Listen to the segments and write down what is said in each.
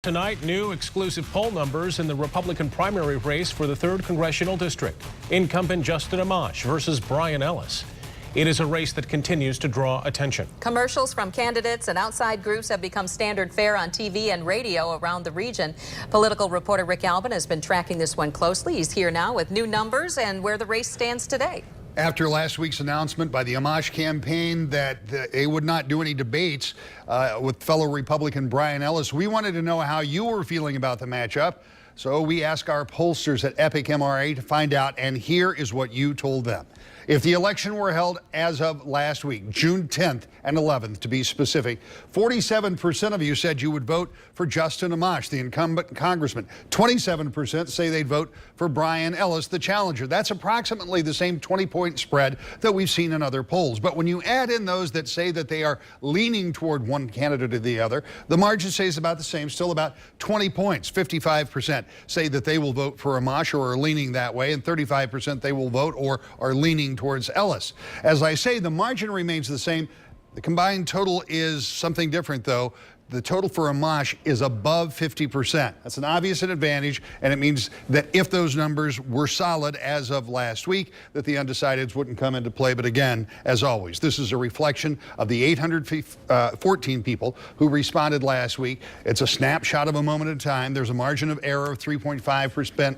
Tonight, new exclusive poll numbers in the Republican primary race for the 3rd Congressional District. Incumbent Justin Amash versus Brian Ellis. It is a race that continues to draw attention. Commercials from candidates and outside groups have become standard fare on TV and radio around the region. Political reporter Rick Albin has been tracking this one closely. He's here now with new numbers and where the race stands today. After last week's announcement by the Amash campaign that they would not do any debates with fellow Republican Brian Ellis, we wanted to know how you were feeling about the matchup. So we asked our pollsters at Epic MRA to find out, and here is what you told them. If the election were held as of last week, June 10th and 11th to be specific, 47% of you said you would vote for Justin Amash, the incumbent congressman. 27% say they'd vote for Brian Ellis, the challenger. That's approximately the same 20-point spread that we've seen in other polls. But when you add in those that say that they are leaning toward one candidate or the other, the margin stays about the same, still about 20 points. 55% say that they will vote for Amash or are leaning that way, and 35% they will vote or are leaning towards Ellis. As I say, the margin remains the same. The combined total is something different, though. The total for Amash is above 50%. That's an obvious advantage, and it means that if those numbers were solid as of last week, that the undecideds wouldn't come into play. But again, as always, this is a reflection of the 814 people who responded last week. It's a snapshot of a moment in time. There's a margin of error of 3.5%.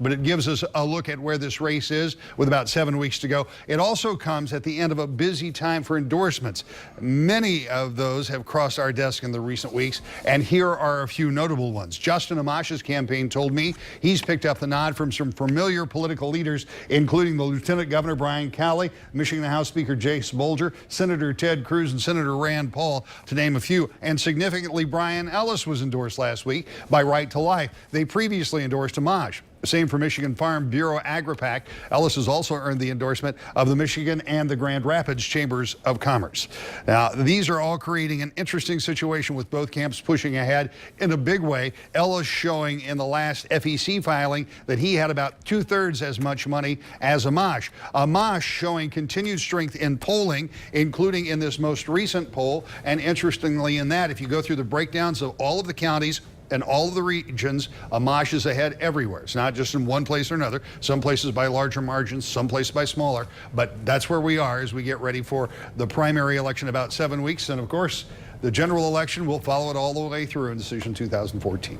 But it gives us a look at where this race is with about 7 weeks to go. It also comes at the end of a busy time for endorsements. Many of those have crossed our desk in the recent weeks, and here are a few notable ones. Justin Amash's campaign told me he's picked up the nod from some familiar political leaders, including the Lieutenant Governor Brian Ellis, Michigan House Speaker Jace Bolger, Senator Ted Cruz, and Senator Rand Paul, to name a few. And significantly, Brian Ellis was endorsed last week by Right to Life. They previously endorsed Amash. Same for Michigan Farm Bureau AgriPac. Ellis has also earned the endorsement of the Michigan and the Grand Rapids Chambers of Commerce. Now, these are all creating an interesting situation with both camps pushing ahead in a big way. Ellis showing in the last FEC filing that he had about 2/3 as much money as Amash. Amash showing continued strength in polling, including in this most recent poll. And interestingly in that, if you go through the breakdowns of all of the counties and all of the regions, Amash is ahead everywhere. It's not just in one place or another. Some places by larger margins, some places by smaller. But that's where we are as we get ready for the primary election about 7 weeks. And of course, the general election will follow it all the way through in decision 2014.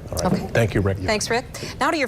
All right. Okay. Thank you, Rick. Thanks, Rick. Now to your